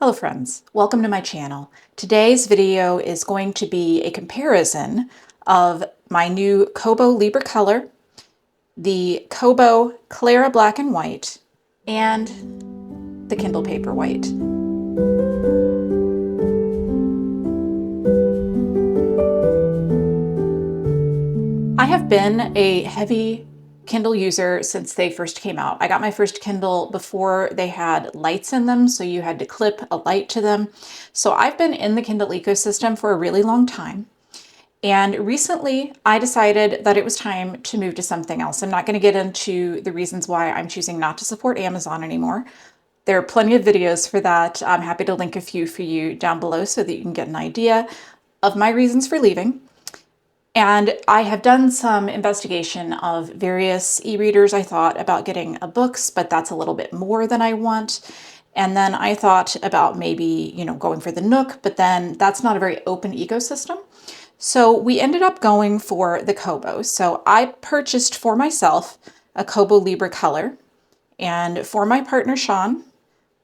Hello friends, welcome to my channel. Today's video is going to be a comparison of my new Kobo Libra Color, the Kobo Clara Black and White, and the Kindle Paperwhite. I have been a heavy Kindle user since they first came out. I got my first Kindle before they had lights in them, so you had to clip a light to them. So I've been in the Kindle ecosystem for a really long time. And recently I decided that it was time to move to something else. I'm not going to get into the reasons why I'm choosing not to support Amazon anymore. There are plenty of videos for that. I'm happy to link a few for you down below so that you can get an idea of my reasons for leaving. And I have done some investigation of various e-readers. I thought about getting a books, but that's a little bit more than I want. And then I thought about maybe, going for the Nook, but then that's not a very open ecosystem. So we ended up going for the Kobo. So I purchased for myself a Kobo Libra Color, and for my partner Sean,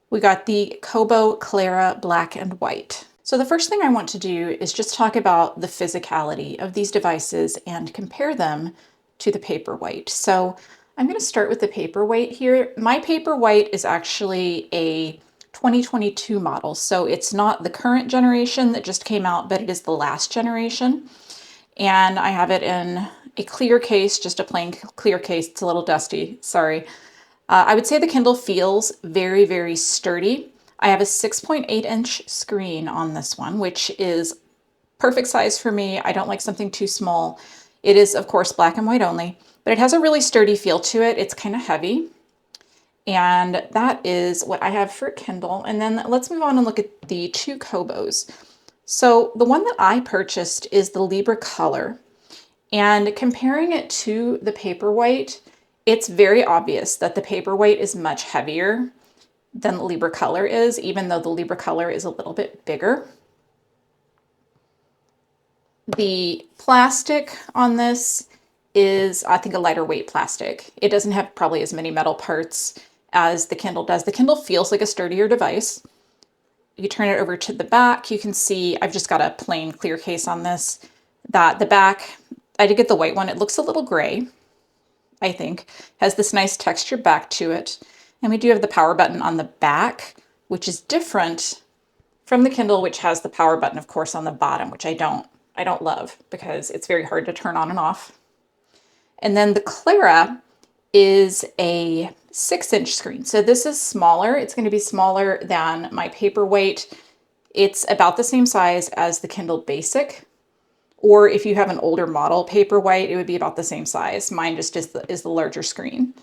we got the Kobo Clara Black and White. So the first thing I want to do is just talk about the physicality of these devices and compare them to the Paperwhite. So I'm going to start with the Paperwhite here. My Paperwhite is actually a 2022 model, so it's not the current generation that just came out, but it is the last generation. And I have it in a clear case, just a plain clear case. It's a little dusty, sorry. I would say the Kindle feels very, very sturdy. I have a 6.8-inch screen on this one, which is perfect size for me. I don't like something too small. It is, of course, black and white only, but it has a really sturdy feel to it. It's kind of heavy. And that is what I have for Kindle. And then let's move on and look at the two Kobos. So the one that I purchased is the Libra Color. And comparing it to the Paperwhite, it's very obvious that the Paperwhite is much heavier than the Libra Color is, even though the Libra Color is a little bit bigger. The plastic on this is, I think, a lighter weight plastic. It doesn't have probably as many metal parts as the Kindle does. The Kindle feels like a sturdier device. You turn it over to the back, you can see I've just got a plain clear case on this. That the back, I did get the white one. It looks a little gray, I think. Has this nice texture back to it. And we do have the power button on the back, which is different from the Kindle, which has the power button, of course, on the bottom, which I don't love because it's very hard to turn on and off. And then the Clara is a 6-inch screen. So this is smaller. It's going to be smaller than my Paperwhite. It's about the same size as the Kindle Basic. Or if you have an older model Paperwhite, it would be about the same size. Mine just is the larger screen.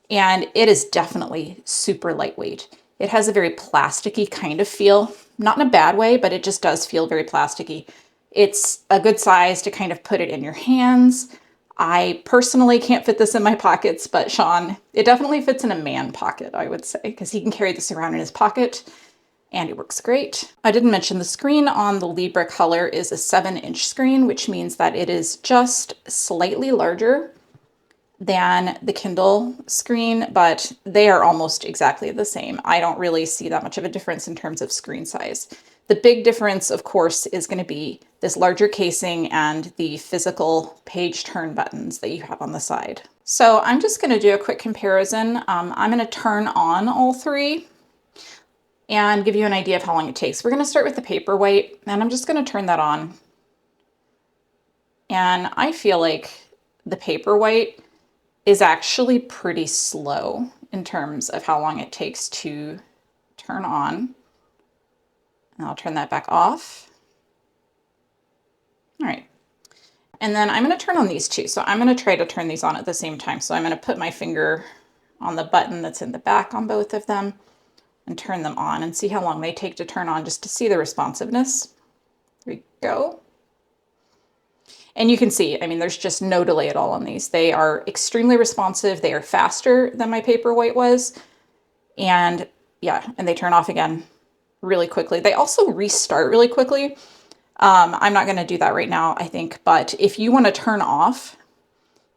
And it is definitely super lightweight. It has a very plasticky kind of feel, not in a bad way, but it just does feel very plasticky. It's a good size to kind of put it in your hands. I personally can't fit this in my pockets, but Sean, it definitely fits in a man pocket, I would say, because he can carry this around in his pocket and it works great. I didn't mention the screen on the Libra Color is a 7-inch screen, which means that it is just slightly larger than the Kindle screen, but they are almost exactly the same. I don't really see that much of a difference in terms of screen size. The big difference, of course, is going to be this larger casing and the physical page turn buttons that you have on the side. So I'm just going to do a quick comparison. I'm going to turn on all three and give you an idea of how long it takes. We're going to start with the Paperwhite, and I'm just going to turn that on. And I feel like the Paperwhite is actually pretty slow in terms of how long it takes to turn on. And I'll turn that back off. All right. And then I'm going to turn on these two. So I'm going to try to turn these on at the same time. So I'm going to put my finger on the button that's in the back on both of them and turn them on and see how long they take to turn on, just to see the responsiveness. There we go. And you can see, I mean, there's just no delay at all on these. They are extremely responsive. They are faster than my Paperwhite was. And yeah, and they turn off again really quickly. They also restart really quickly. I'm not going to do that right now, I think. But if you want to turn off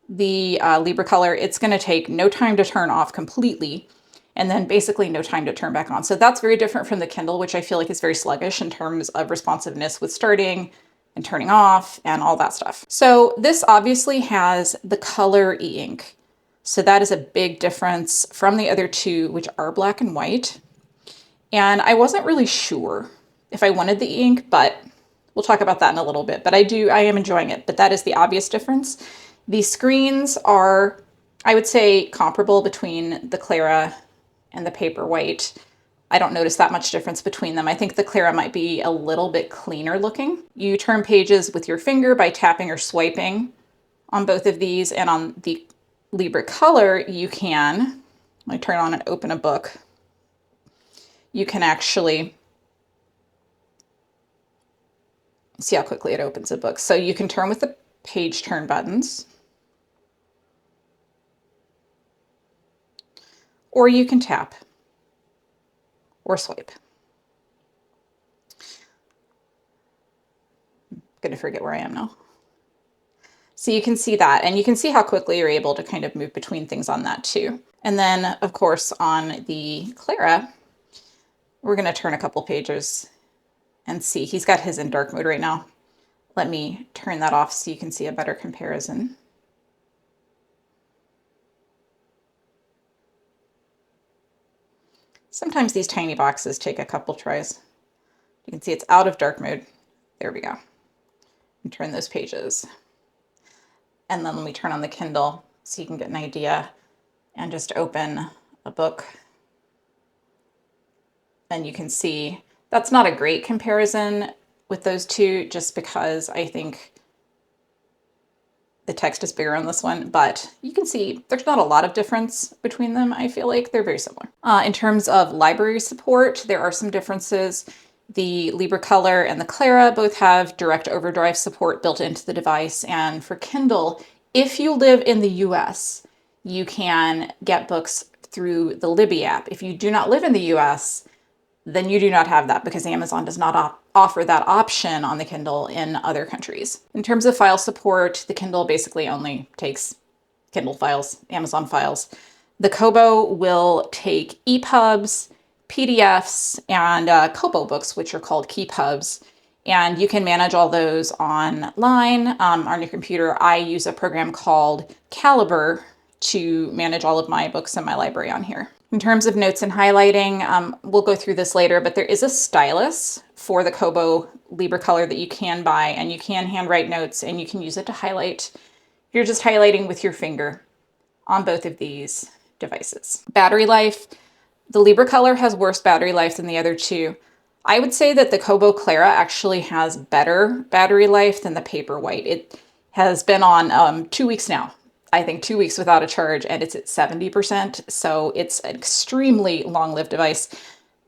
the Libra Color, it's going to take no time to turn off completely. and then basically no time to turn back on. So that's very different from the Kindle, which I feel like is very sluggish in terms of responsiveness with starting and turning off and all that stuff. So this obviously has the color e-ink. So that is a big difference from the other two, which are black and white. And I wasn't really sure if I wanted the e-ink, but we'll talk about that in a little bit. But I am enjoying it, but that is the obvious difference. The screens are, I would say, comparable between the Clara and the Paperwhite. I don't notice that much difference between them. I think the Clara might be a little bit cleaner looking. You turn pages with your finger by tapping or swiping on both of these, and on the Libra Color, you can, let me turn on and open a book. You can actually see how quickly it opens a book. So you can turn with the page turn buttons, or you can tap or swipe. I'm gonna forget where I am now. So you can see that, and you can see how quickly you're able to kind of move between things on that too. And then of course on the Clara, we're gonna turn a couple pages and see. He's got his in dark mode right now. Let me turn that off so you can see a better comparison. Sometimes these tiny boxes take a couple tries. You can see it's out of dark mode. There we go. And turn those pages. And then let me turn on the Kindle so you can get an idea and just open a book. And you can see that's not a great comparison with those two, just because I think the text is bigger on this one, but you can see there's not a lot of difference between them. I feel like they're very similar. In terms of library support, there are some differences. The Libra Color and the Clara both have direct overdrive support built into the device. And for Kindle, if you live in the US, you can get books through the Libby app. If you do not live in the US, then you do not have that, because Amazon does not offer that option on the Kindle in other countries. In terms of file support, the Kindle basically only takes Kindle files, Amazon files. The Kobo will take EPUBs, PDFs, and Kobo books, which are called KeepHubs. And you can manage all those online on your computer. I use a program called Calibre to manage all of my books in my library on here. In terms of notes and highlighting, we'll go through this later, but there is a stylus for the Kobo Libra Color that you can buy, and you can handwrite notes and you can use it to highlight. You're just highlighting with your finger on both of these devices. Battery life, the Libra Color has worse battery life than the other two. I would say that the Kobo Clara actually has better battery life than the Paperwhite. It has been on 2 weeks now. I think 2 weeks without a charge, and it's at 70%. So it's an extremely long-lived device.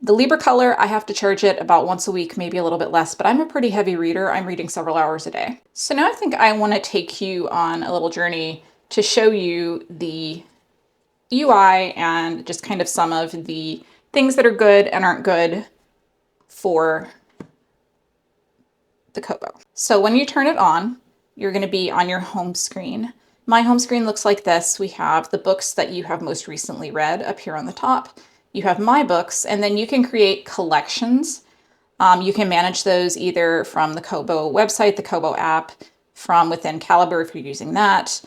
The Libra Color, I have to charge it about once a week, maybe a little bit less, but I'm a pretty heavy reader. I'm reading several hours a day. So now I think I want to take you on a little journey to show you the UI and just kind of some of the things that are good and aren't good for the Kobo. So when you turn it on, you're going to be on your home screen. My home screen looks like this. We have the books that you have most recently read up here on the top. You have my books, and then you can create collections. You can manage those either from the Kobo website, the Kobo app, from within Calibre if you're using that.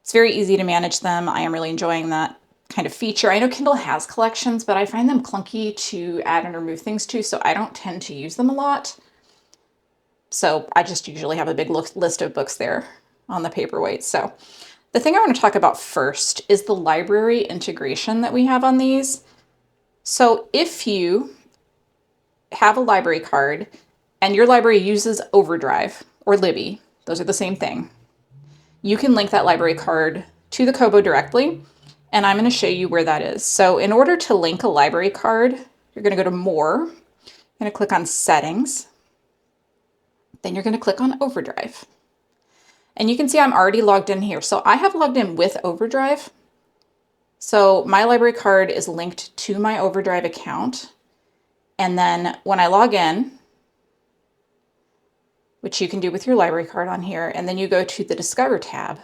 It's very easy to manage them. I am really enjoying that kind of feature. I know Kindle has collections, but I find them clunky to add and remove things to, so I don't tend to use them a lot. So I just usually have a big list of books there on the Paperwhite. So the thing I want to talk about first is the library integration that we have on these. So if you have a library card and your library uses Overdrive or Libby, those are the same thing, you can link that library card to the Kobo directly, and I'm going to show you where that is. So in order to link a library card, you're going to go to More, you're going to click on Settings, then you're going to click on Overdrive. And you can see I'm already logged in here. So I have logged in with Overdrive. So my library card is linked to my Overdrive account. And then when I log in, which you can do with your library card on here, and then you go to the Discover tab,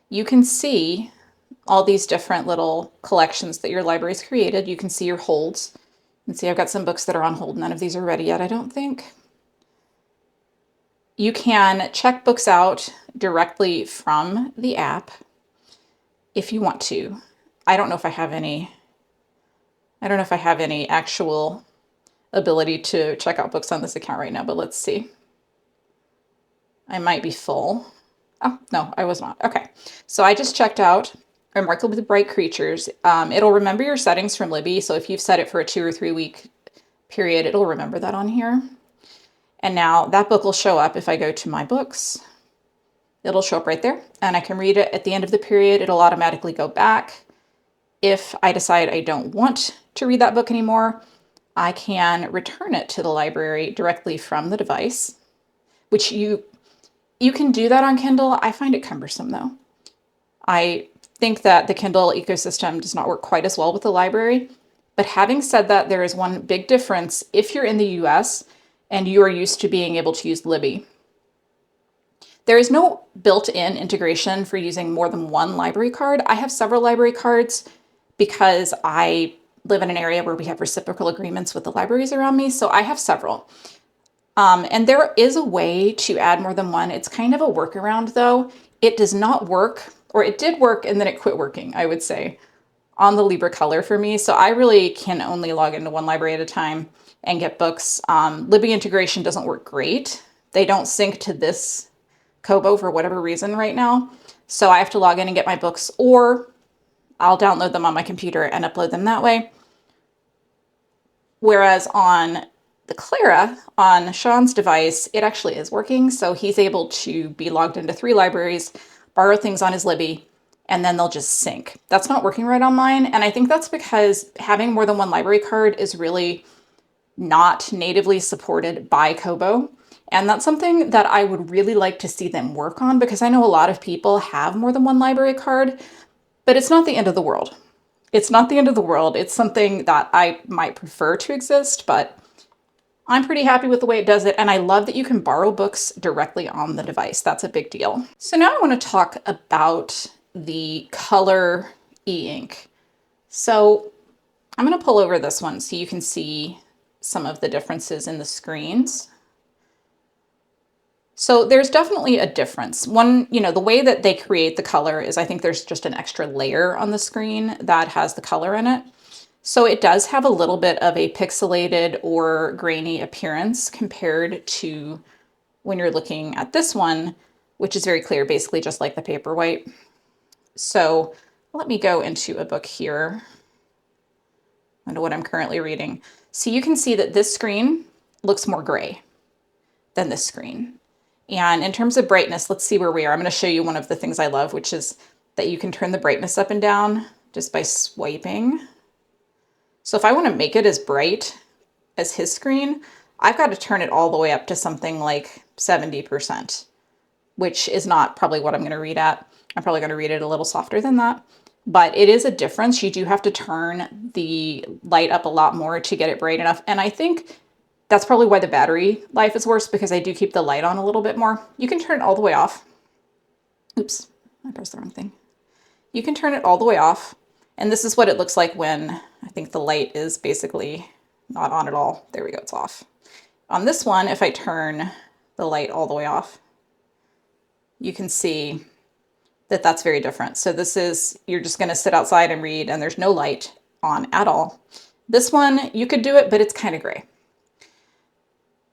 you can see, all these different little collections that your library's created. You can see your holds. You can see I've got some books that are on hold. None of these are ready yet, I don't think. You can check books out directly from the app if you want to. I don't know if I have any actual ability to check out books on this account right now, but let's see. I might be full. Oh, no, I was not. Okay, so I just checked out Remarkably Bright Creatures. It'll remember your settings from Libby, so if you've set it for a 2 or 3 week period, it'll remember that on here. And now that book will show up if I go to my books. It'll show up right there, and I can read it at the end of the period. It'll automatically go back. If I decide I don't want to read that book anymore, I can return it to the library directly from the device, which you can do that on Kindle. I find it cumbersome though. I think that the Kindle ecosystem does not work quite as well with the library. But having said that, there is one big difference if you're in the US and you are used to being able to use Libby. There is no built-in integration for using more than one library card. I have several library cards because I live in an area where we have reciprocal agreements with the libraries around me, so I have several. And there is a way to add more than one. It's kind of a workaround though. It does not work, or it did work and then it quit working, I would say, on the Libra Color for me. So I really can only log into one library at a time and get books. Libby integration doesn't work great. They don't sync to this Kobo for whatever reason right now. So I have to log in and get my books, or I'll download them on my computer and upload them that way. Whereas on the Clara, on Sean's device, it actually is working. So he's able to be logged into 3 libraries, borrow things on his Libby, and then they'll just sync. That's not working right on mine. And I think that's because having more than one library card is really not natively supported by Kobo. And that's something that I would really like to see them work on, because I know a lot of people have more than one library card, but it's not the end of the world. It's not the end of the world. It's something that I might prefer to exist, but I'm pretty happy with the way it does it. And I love that you can borrow books directly on the device. That's a big deal. So now I want to talk about the color e-ink. So I'm going to pull over this one so you can see some of the differences in the screens. So there's definitely a difference. One, the way that they create the color is, I think there's just an extra layer on the screen that has the color in it. So it does have a little bit of a pixelated or grainy appearance compared to when you're looking at this one, which is very clear, basically just like the Paperwhite. So let me go into a book here, into what I'm currently reading. So you can see that this screen looks more gray than this screen. And in terms of brightness, let's see where we are. I'm going to show you one of the things I love, which is that you can turn the brightness up and down just by swiping. So if I want to make it as bright as his screen, I've got to turn it all the way up to something like 70%, which is not probably what I'm going to read at. I'm probably going to read it a little softer than that. But it is a difference. You do have to turn the light up a lot more to get it bright enough. And I think that's probably why the battery life is worse, because I do keep the light on a little bit more. You can turn it all the way off. Oops, I pressed the wrong thing. You can turn it all the way off. And this is what it looks like when I think the light is basically not on at all. There we go, it's off. On this one, if I turn the light all the way off, you can see that that's very different. So this is, you're just gonna sit outside and read and there's no light on at all. This one, you could do it, but it's kind of gray.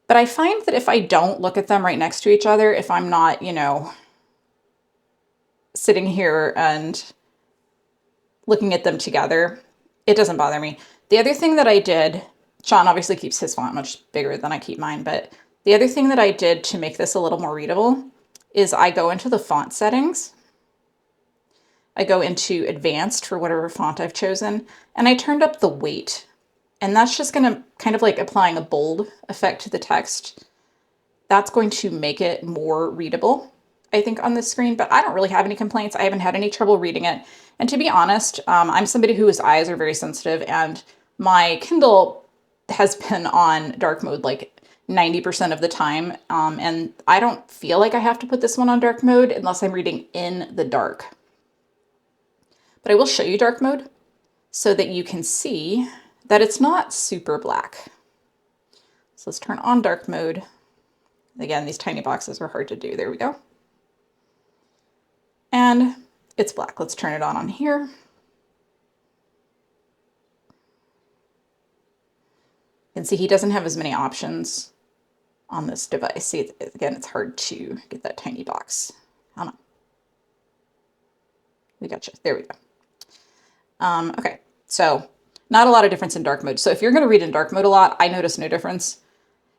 But I find that if I don't look at them right next to each other, if I'm not, sitting here and looking at them together, it doesn't bother me. The other thing that I did, Sean obviously keeps his font much bigger than I keep mine, but the other thing that I did to make this a little more readable is I go into the font settings. I go into advanced for whatever font I've chosen, and I turned up the weight. And that's just going to kind of like applying a bold effect to the text. That's going to make it more readable, I think, on this screen, but I don't really have any complaints. I haven't had any trouble reading it. And to be honest, I'm somebody whose eyes are very sensitive, and my Kindle has been on dark mode like 90% of the time. And I don't feel like I have to put this one on dark mode unless I'm reading in the dark. but I will show you dark mode so that you can see that it's not super black. So let's turn on dark mode. Again, these tiny boxes are hard to do. There we go. And it's black. Let's turn it on here. You can see he doesn't have as many options on this device. See, again, it's hard to get that tiny box. Hold on. We got you. There we go. Okay, so not a lot of difference in dark mode. So if you're going to read in dark mode a lot, I notice no difference.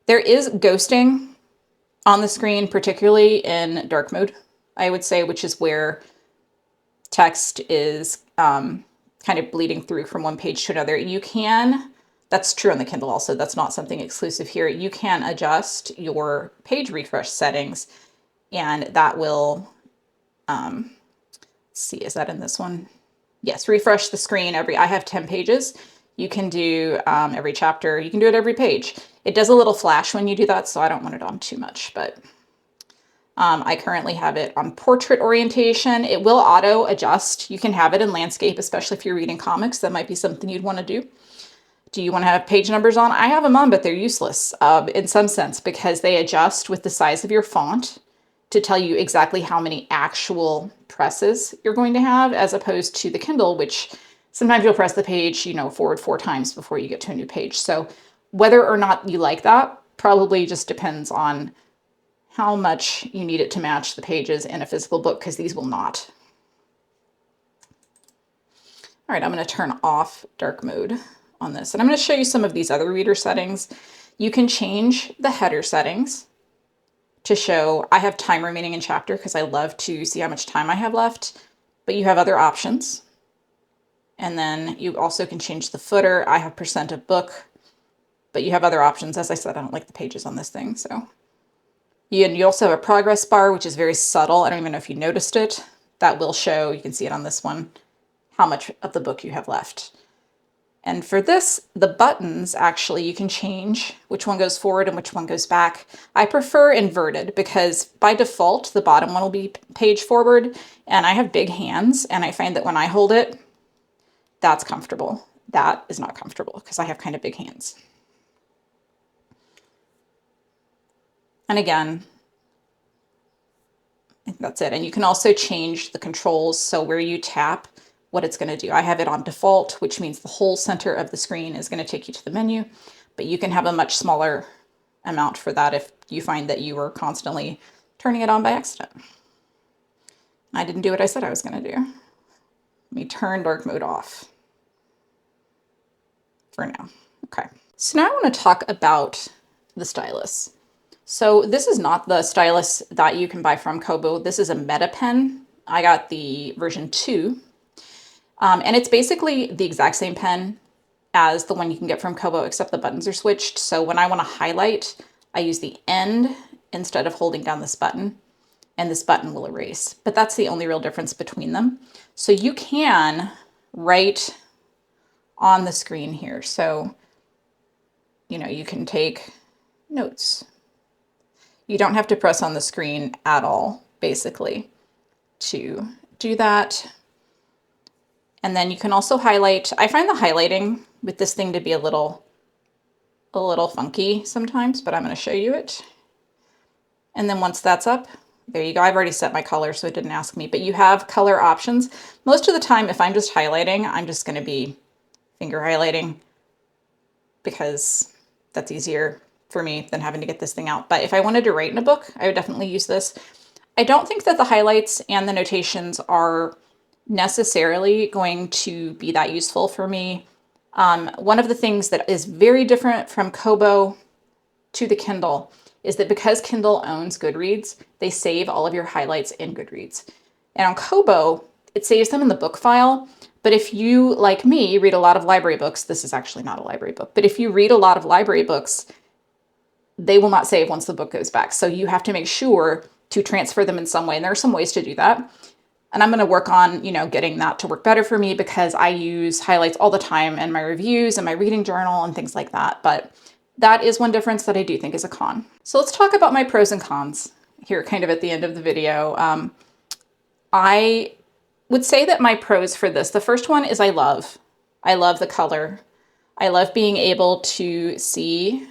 There is ghosting on the screen, particularly in dark mode, I would say, which is where text is kind of bleeding through from one page to another. You can, that's true on the Kindle also, that's not something exclusive here. You can adjust your page refresh settings, and that will, let's see, is that in this one? Yes, refresh the screen I have 10 pages. You can do every chapter, you can do it every page. It does a little flash when you do that, so I don't want it on too much, but I currently have it on portrait orientation. It will auto adjust. You can have it in landscape, especially if you're reading comics. That might be something you'd want to do. Do you want to have page numbers on? I have them on, but they're useless in some sense because they adjust with the size of your font to tell you exactly how many actual presses you're going to have, as opposed to the Kindle, which sometimes you'll press the page, you know, forward 4 times before you get to a new page. So whether or not you like that probably just depends on how much you need it to match the pages in a physical book, because these will not. All right, I'm going to turn off dark mode on this, and I'm going to show you some of these other reader settings. You can change the header settings to show, I have time remaining in chapter because I love to see how much time I have left, but you have other options. And then you also can change the footer. I have percent of book, but you have other options. As I said, I don't like the pages on this thing, so. You also have a progress bar, which is very subtle. I don't even know if you noticed it. That will show, you can see it on this one, how much of the book you have left. And for this, the buttons, actually, you can change which one goes forward and which one goes back. I prefer inverted because by default, the bottom one will be page forward, and I have big hands, and I find that when I hold it, that's comfortable. That is not comfortable because I have kind of big hands. And again, I think that's it. And you can also change the controls. So where you tap, what it's going to do. I have it on default, which means the whole center of the screen is going to take you to the menu, but you can have a much smaller amount for that if you find that you were constantly turning it on by accident. I didn't do what I said I was going to do. Let me turn dark mode off for now. Okay. So now I want to talk about the stylus. So this is not the stylus that you can buy from Kobo. This is a Meta pen. I got the version 2. And it's basically the exact same pen as the one you can get from Kobo, except the buttons are switched. So when I want to highlight, I use the end instead of holding down this button, and this button will erase. But that's the only real difference between them. So you can write on the screen here. So, you know, you can take notes. You don't have to press on the screen at all, basically, to do that. And then you can also highlight. I find the highlighting with this thing to be a little funky sometimes, but I'm going to show you it. And then once that's up, there you go. I've already set my color, so it didn't ask me, but you have color options. Most of the time, if I'm just highlighting, I'm just going to be finger highlighting because that's easier for me than having to get this thing out. But if I wanted to write in a book, I would definitely use this. I don't think that the highlights and the notations are necessarily going to be that useful for me. One of the things that is very different from Kobo to the Kindle is that because Kindle owns Goodreads, they save all of your highlights in Goodreads. And on Kobo, it saves them in the book file. But if you, like me, read a lot of library books, this is actually not a library book, but if you read a lot of library books, they will not save once the book goes back. So you have to make sure to transfer them in some way. And there are some ways to do that. And I'm going to work on, you know, getting that to work better for me because I use highlights all the time in my reviews and my reading journal and things like that. But that is one difference that I do think is a con. So let's talk about my pros and cons here kind of at the end of the video. I would say that my pros for this, the first one is I love the color. I love being able to see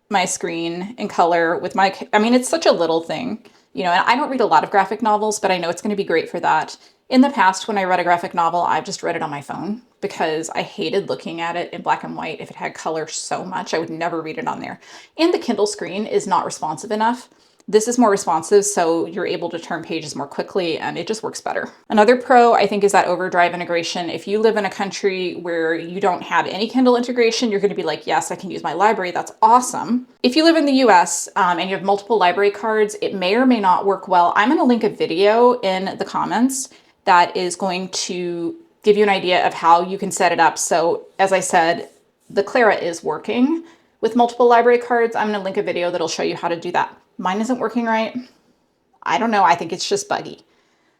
my screen in color with my, I mean, it's such a little thing, you know, and I don't read a lot of graphic novels, but I know it's going to be great for that. In the past, when I read a graphic novel, I've just read it on my phone because I hated looking at it in black and white. If it had color so much, I would never read it on there. And the Kindle screen is not responsive enough. This is more responsive, so you're able to turn pages more quickly and it just works better. Another pro, I think, is that overdrive integration. If you live in a country where you don't have any Kindle integration, you're gonna be like, yes, I can use my library, that's awesome. If you live in the US and you have multiple library cards, it may or may not work well. I'm gonna link a video in the comments that is going to give you an idea of how you can set it up. So as I said, the Clara is working with multiple library cards. I'm gonna link a video that'll show you how to do that. Mine isn't working right. I don't know, I think it's just buggy.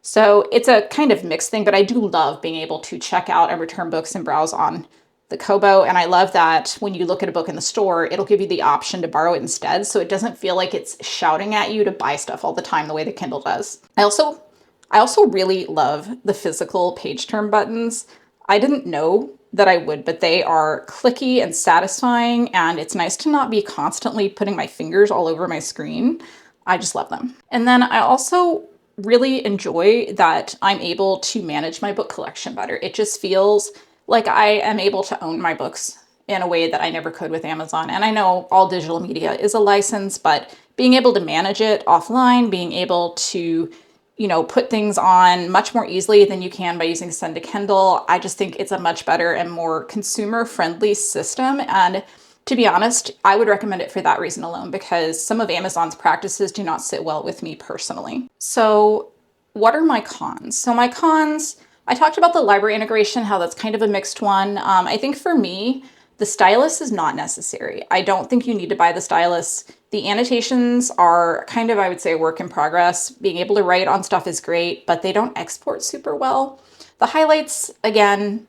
So it's a kind of mixed thing, but I do love being able to check out and return books and browse on the Kobo. And I love that when you look at a book in the store, it'll give you the option to borrow it instead. So it doesn't feel like it's shouting at you to buy stuff all the time the way the Kindle does. I also really love the physical page turn buttons. I didn't know that I would, but they are clicky and satisfying, and it's nice to not be constantly putting my fingers all over my screen. I just love them. And then I also really enjoy that I'm able to manage my book collection better. It just feels like I am able to own my books in a way that I never could with Amazon. And I know all digital media is a license, but being able to manage it offline, being able to, you know, put things on much more easily than you can by using Send to Kindle, I just think it's a much better and more consumer-friendly system. And to be honest, I would recommend it for that reason alone, because some of Amazon's practices do not sit well with me personally. So what are my cons? So my cons, I talked about the library integration, how that's kind of a mixed one. I think for me, the stylus is not necessary. I don't think you need to buy the stylus. The annotations are kind of, I would say, a work in progress. Being able to write on stuff is great, but they don't export super well. The highlights, again,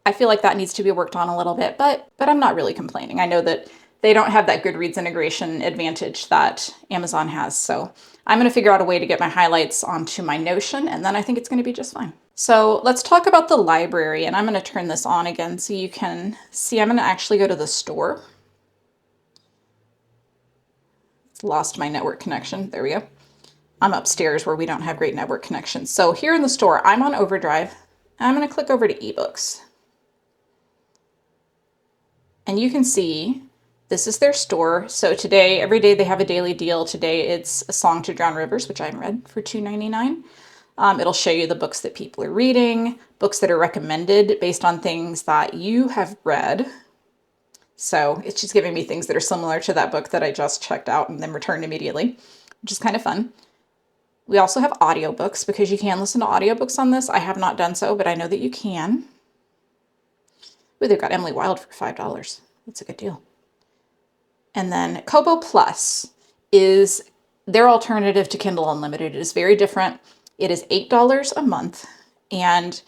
I feel like that needs to be worked on a little bit, but I'm not really complaining. I know that they don't have that Goodreads integration advantage that Amazon has. So I'm going to figure out a way to get my highlights onto my Notion, and then I think it's going to be just fine. So let's talk about the library, and I'm going to turn this on again so you can see. I'm going to actually go to the store. It's lost my network connection. There we go. I'm upstairs where we don't have great network connection. So here in the store, I'm on Overdrive. I'm going to click over to eBooks. And you can see this is their store. So today, every day they have a daily deal. Today it's A Song to Drown Rivers, which I read for $2.99. It'll show you the books that people are reading, books that are recommended based on things that you have read. So it's just giving me things that are similar to that book that I just checked out and then returned immediately, which is kind of fun. We also have audiobooks because you can listen to audiobooks on this. I have not done so, but I know that you can. Ooh, they've got Emily Wilde for $5. That's a good deal. And then Kobo Plus is their alternative to Kindle Unlimited. It is very different. It is $8 a month, and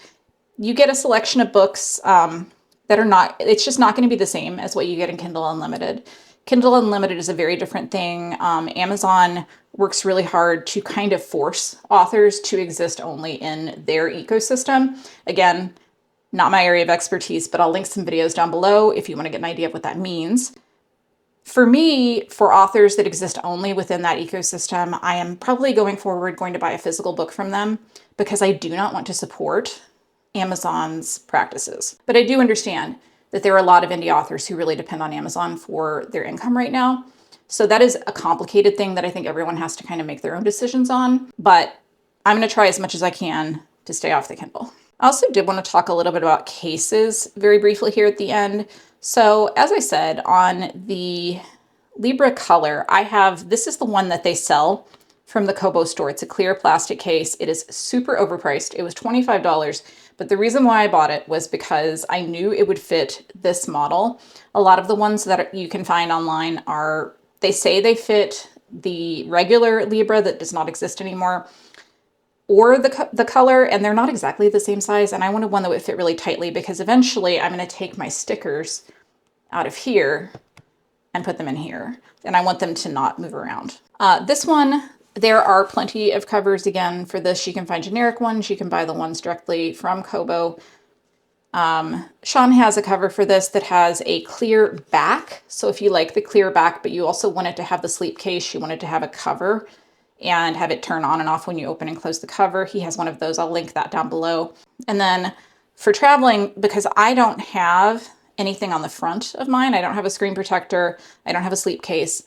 you get a selection of books that are not, it's just not going to be the same as what you get in Kindle Unlimited. Kindle Unlimited is a very different thing. Amazon works really hard to kind of force authors to exist only in their ecosystem. Again, not my area of expertise, but I'll link some videos down below if you want to get an idea of what that means. For me, for authors that exist only within that ecosystem, I am probably going forward going to buy a physical book from them because I do not want to support Amazon's practices. But I do understand that there are a lot of indie authors who really depend on Amazon for their income right now. So that is a complicated thing that I think everyone has to kind of make their own decisions on. But I'm going to try as much as I can to stay off the Kindle. I also did want to talk a little bit about cases very briefly here at the end. So as I said, on the Libra Color, this is the one that they sell from the Kobo store. It's a clear plastic case. It is super overpriced. It was $25, but the reason why I bought it was because I knew it would fit this model. A lot of the ones that you can find online they say they fit the regular Libra that does not exist anymore, or the color, and they're not exactly the same size. And I wanted one that would fit really tightly because eventually I'm going to take my stickers out of here and put them in here. And I want them to not move around. This one, There are plenty of covers again for this. You can find generic ones. You can buy the ones directly from Kobo. Sean has a cover for this that has a clear back. So if you like the clear back, but you also want it to have the sleep case, you want it to have a cover and have it turn on and off when you open and close the cover. He has one of those. I'll link that down below. And then for traveling, because I don't have anything on the front of mine, I don't have a screen protector, I don't have a sleep case,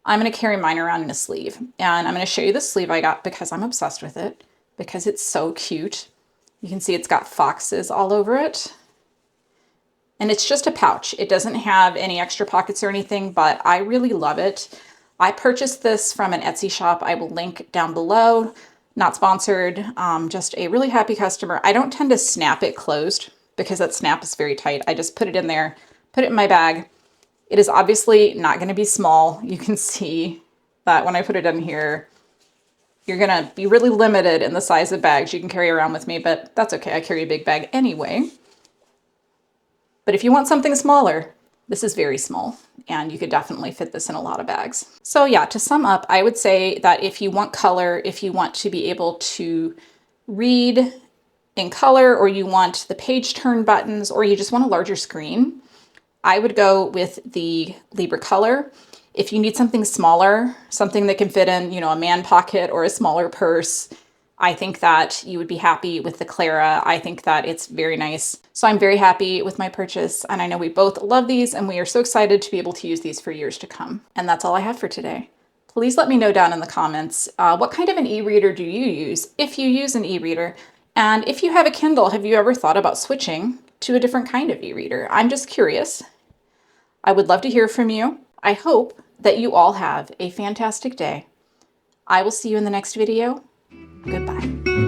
I'm going to carry mine around in a sleeve. And I'm going to show you the sleeve I got because I'm obsessed with it, because it's so cute. You can see it's got foxes all over it. And it's just a pouch. It doesn't have any extra pockets or anything, but I really love it. I purchased this from an Etsy shop. I will link down below. Not sponsored, just a really happy customer. I don't tend to snap it closed because that snap is very tight. I just put it in there, put it in my bag. It is obviously not going to be small. You can see that when I put it in here, you're going to be really limited in the size of bags you can carry around with me, but that's okay. I carry a big bag anyway. But if you want something smaller, this is very small, and you could definitely fit this in a lot of bags. So yeah, to sum up, I would say that if you want color, if you want to be able to read in color, or you want the page turn buttons, or you just want a larger screen, I would go with the Libra Color. If you need something smaller, something that can fit in, you know, a man pocket or a smaller purse, I think that you would be happy with the Clara. I think that it's very nice. So I'm very happy with my purchase, and I know we both love these, and we are so excited to be able to use these for years to come. And that's all I have for today. Please let me know down in the comments, what kind of an e-reader do you use, if you use an e-reader? And if you have a Kindle, have you ever thought about switching to a different kind of e-reader? I'm just curious. I would love to hear from you. I hope that you all have a fantastic day. I will see you in the next video. Goodbye.